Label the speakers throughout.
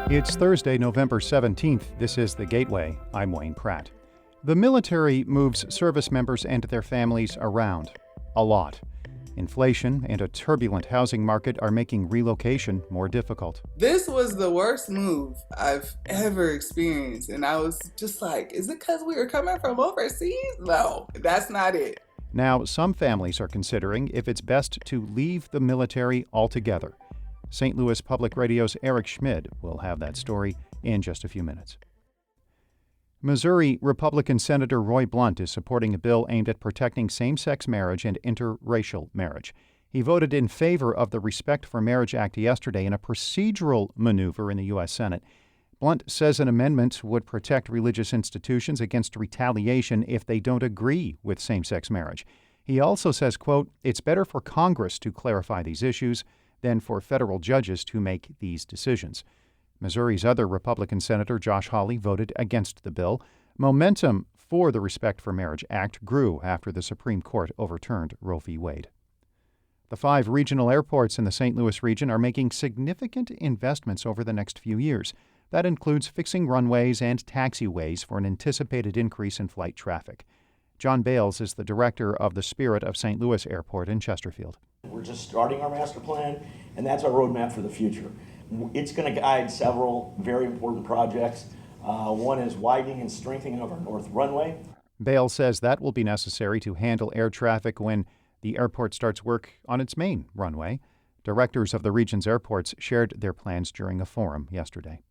Speaker 1: It's Thursday, November 17th. This is The Gateway. I'm Wayne Pratt. The military moves service members and their families around. A lot. Inflation and a turbulent housing market are making relocation more difficult.
Speaker 2: This was the worst move I've ever experienced. And I was just like, is it because we were coming from overseas? No, that's not it.
Speaker 1: Now, some families are considering if it's best to leave the military altogether. St. Louis Public Radio's Eric Schmid will have that story in just a few minutes. Missouri Republican Senator Roy Blunt is supporting a bill aimed at protecting same-sex marriage and interracial marriage. He voted in favor of the Respect for Marriage Act yesterday in a procedural maneuver in the U.S. Senate. Blunt says an amendment would protect religious institutions against retaliation if they don't agree with same-sex marriage. He also says, quote, "It's better for Congress to clarify these issues than for federal judges to make these decisions." Missouri's other Republican Senator, Josh Hawley, voted against the bill. Momentum for the Respect for Marriage Act grew after the Supreme Court overturned Roe v. Wade. The 5 regional airports in the St. Louis region are making significant investments over the next few years. That includes fixing runways and taxiways for an anticipated increase in flight traffic. John Bales is the director of the Spirit of St. Louis Airport in Chesterfield.
Speaker 3: We're just starting our master plan, and that's our roadmap for the future. It's going to guide several very important projects. One is widening and strengthening of our north runway.
Speaker 1: Bales says that will be necessary to handle air traffic when the airport starts work on its main runway. Directors of the region's airports shared their plans during a forum yesterday.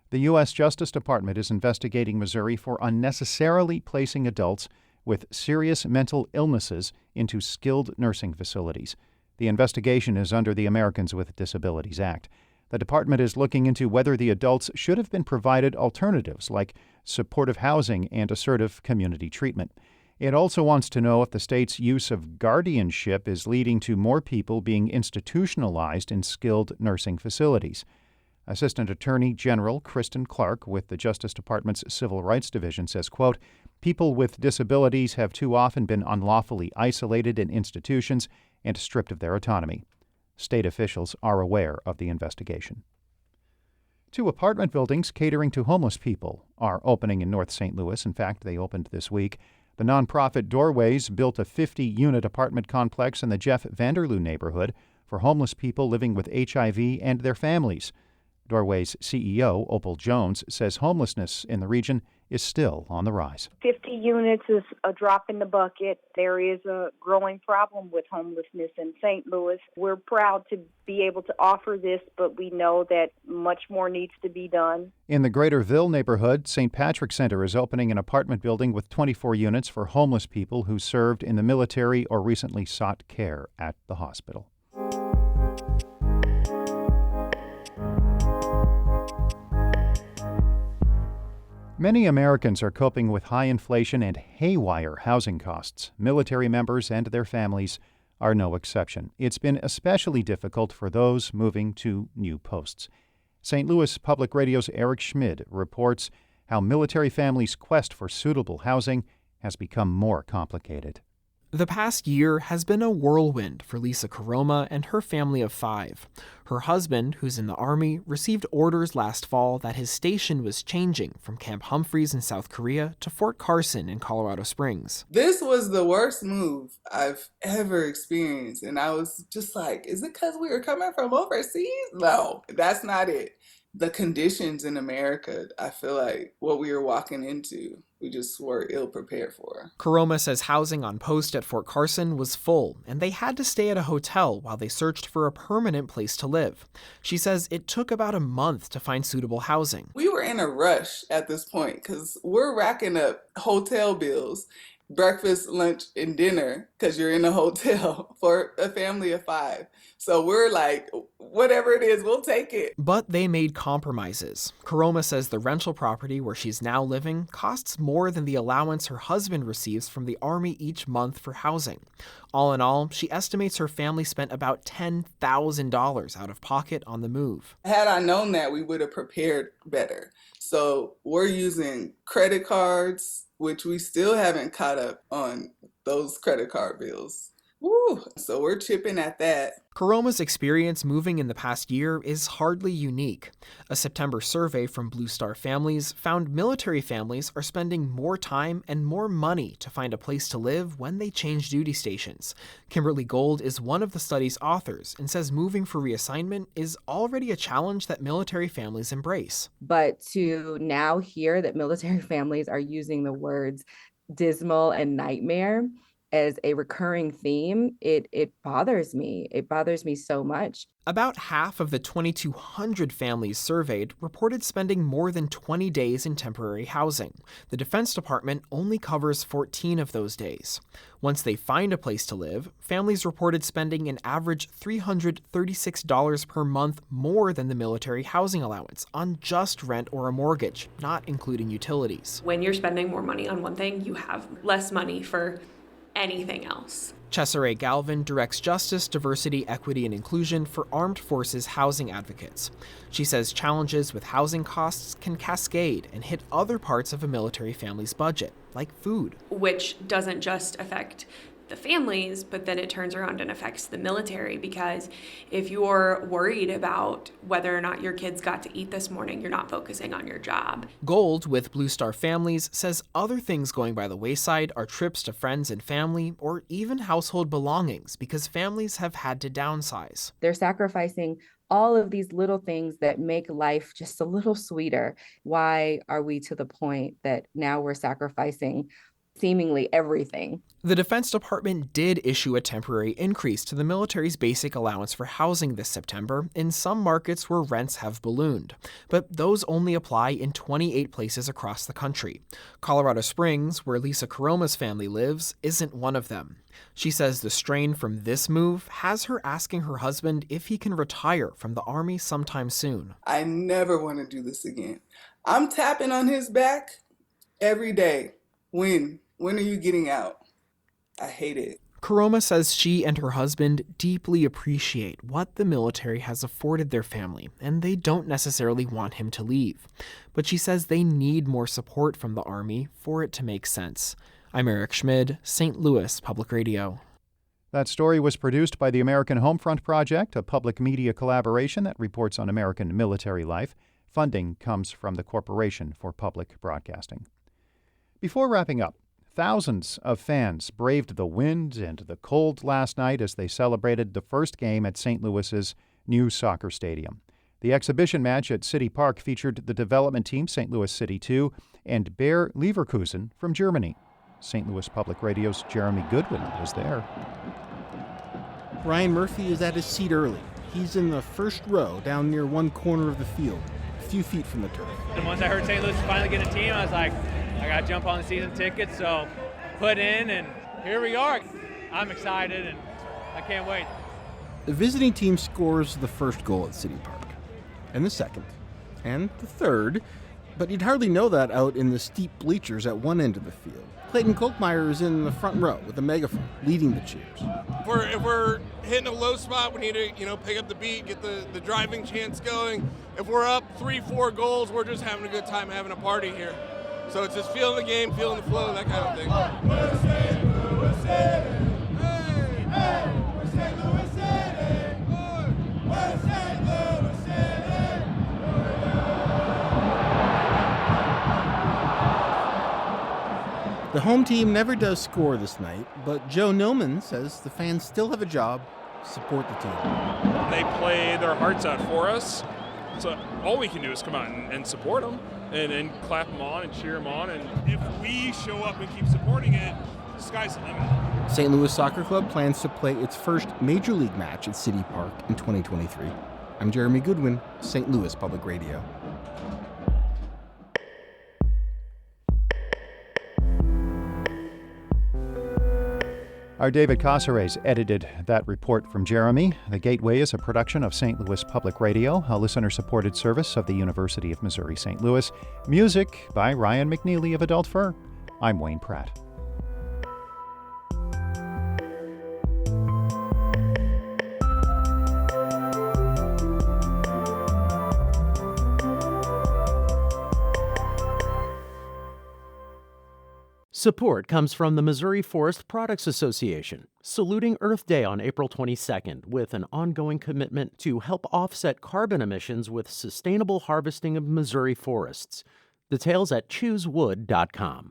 Speaker 1: The U.S. Justice Department is investigating Missouri for unnecessarily placing adults with serious mental illnesses into skilled nursing facilities. The investigation is under the Americans with Disabilities Act. The department is looking into whether the adults should have been provided alternatives like supportive housing and assertive community treatment. It also wants to know if the state's use of guardianship is leading to more people being institutionalized in skilled nursing facilities. Assistant Attorney General Kristen Clark with the Justice Department's Civil Rights Division says, quote, "People with disabilities have too often been unlawfully isolated in institutions and stripped of their autonomy." State officials are aware of the investigation. 2 apartment buildings catering to homeless people are opening in North St. Louis. In fact, they opened this week. The nonprofit Doorways built a 50-unit apartment complex in the Jeff Vanderloo neighborhood for homeless people living with HIV and their families. Doorway's CEO, Opal Jones, says homelessness in the region is still on the rise.
Speaker 4: 50 units is a drop in the bucket. There is a growing problem with homelessness in St. Louis. We're proud to be able to offer this, but we know that much more needs to be done.
Speaker 1: In the Greater Ville neighborhood, St. Patrick Center is opening an apartment building with 24 units for homeless people who served in the military or recently sought care at the hospital. Many Americans are coping with high inflation and haywire housing costs. Military members and their families are no exception. It's been especially difficult for those moving to new posts. St. Louis Public Radio's Eric Schmid reports how military families' quest for suitable housing has become more complicated.
Speaker 5: The past year has been a whirlwind for Lisa Caroma and her family of 5. Her husband, who's in the Army, received orders last fall that his station was changing from Camp Humphreys in South Korea to Fort Carson in Colorado Springs.
Speaker 2: This was the worst move I've ever experienced. And I was just like, is it because we were coming from overseas? No, that's not it. The conditions in America, I feel like what we were walking into, we just were ill prepared for.
Speaker 5: Caroma says housing on post at Fort Carson was full, and they had to stay at a hotel while they searched for a permanent place to live. She says it took about a month to find suitable housing.
Speaker 2: We were in a rush at this point because we're racking up hotel bills, breakfast, lunch, and dinner because you're in a hotel for a family of 5. So we're like, whatever it is, we'll take it.
Speaker 5: But they made compromises. Caroma says the rental property where she's now living costs more than the allowance her husband receives from the Army each month for housing. All in all, she estimates her family spent about $10,000 out of pocket on the move.
Speaker 2: Had I known that, we would have prepared better. So we're using credit cards, which we still haven't caught up on those credit card bills. Woo! So we're chipping at that.
Speaker 5: Karoma's experience moving in the past year is hardly unique. A September survey from Blue Star Families found military families are spending more time and more money to find a place to live when they change duty stations. Kimberly Gold is one of the study's authors and says moving for reassignment is already a challenge that military families embrace.
Speaker 6: But to now hear that military families are using the words dismal and nightmare as a recurring theme, it bothers me. It bothers me so much.
Speaker 5: About half of the 2,200 families surveyed reported spending more than 20 days in temporary housing. The Defense Department only covers 14 of those days. Once they find a place to live, families reported spending an average $336 per month more than the military housing allowance on just rent or a mortgage, not including utilities.
Speaker 7: When you're spending more money on one thing, you have less money for anything else.
Speaker 5: Cesare Galvin directs Justice, Diversity, Equity, and Inclusion for Armed Forces Housing Advocates. She says challenges with housing costs can cascade and hit other parts of a military family's budget, like food.
Speaker 7: Which doesn't just affect the families, but then it turns around and affects the military, because if you're worried about whether or not your kids got to eat this morning, you're not focusing on your job.
Speaker 5: Gold with Blue Star Families says other things going by the wayside are trips to friends and family or even household belongings because families have had to downsize.
Speaker 6: They're sacrificing all of these little things that make life just a little sweeter. Why are we to the point that now we're sacrificing seemingly everything?
Speaker 5: The Defense Department did issue a temporary increase to the military's basic allowance for housing this September in some markets where rents have ballooned, but those only apply in 28 places across the country. Colorado Springs, where Lisa Karoma's family lives, isn't one of them. She says the strain from this move has her asking her husband if he can retire from the Army sometime soon.
Speaker 2: I never want to do this again. I'm tapping on his back every day. When are you getting out? I hate it.
Speaker 5: Karoma says she and her husband deeply appreciate what the military has afforded their family, and they don't necessarily want him to leave. But she says they need more support from the Army for it to make sense. I'm Eric Schmid, St. Louis Public Radio.
Speaker 1: That story was produced by the American Homefront Project, a public media collaboration that reports on American military life. Funding comes from the Corporation for Public Broadcasting. Before wrapping up, thousands of fans braved the wind and the cold last night as they celebrated the first game at St. Louis's new soccer stadium. The exhibition match at City Park featured the development team St. Louis City 2 and Bayer Leverkusen from Germany. St. Louis Public Radio's Jeremy Goodwin was there.
Speaker 8: Ryan Murphy is at his seat early. He's in the first row down near one corner of the field, a few feet from the turf.
Speaker 9: And once I heard St. Louis was finally getting a team, I was like, I got to jump on the season ticket, so put in, and here we are. I'm excited, and I can't wait.
Speaker 8: The visiting team scores the first goal at City Park, and the second, and the third, but you'd hardly know that out in the steep bleachers at one end of the field. Clayton Kolkmeyer is in the front row with a megaphone, leading the cheers.
Speaker 10: If we're hitting a low spot, we need to, pick up the beat, get the driving chance going. If we're up 3-4 goals, we're just having a good time having a party here. So it's just feeling the game, feeling the flow, that kind of thing. We're St. Louis City. Hey, hey, we're St. Louis City. We're St. Louis City.
Speaker 8: The home team never does score this night, but Joe Noman says the fans still have a job to support the team.
Speaker 11: They play their hearts out for us, so all we can do is come out and support them and clap them on and cheer them on. And
Speaker 10: if we show up and keep supporting it, the sky's the limit.
Speaker 8: St. Louis Soccer Club plans to play its first Major League match at City Park in 2023. I'm Jeremy Goodwin, St. Louis Public Radio.
Speaker 1: Our David Casares edited that report from Jeremy. The Gateway is a production of St. Louis Public Radio, a listener-supported service of the University of Missouri-St. Louis. Music by Ryan McNeely of Adult Fur. I'm Wayne Pratt.
Speaker 12: Support comes from the Missouri Forest Products Association, saluting Earth Day on April 22nd with an ongoing commitment to help offset carbon emissions with sustainable harvesting of Missouri forests. Details at choosewood.com.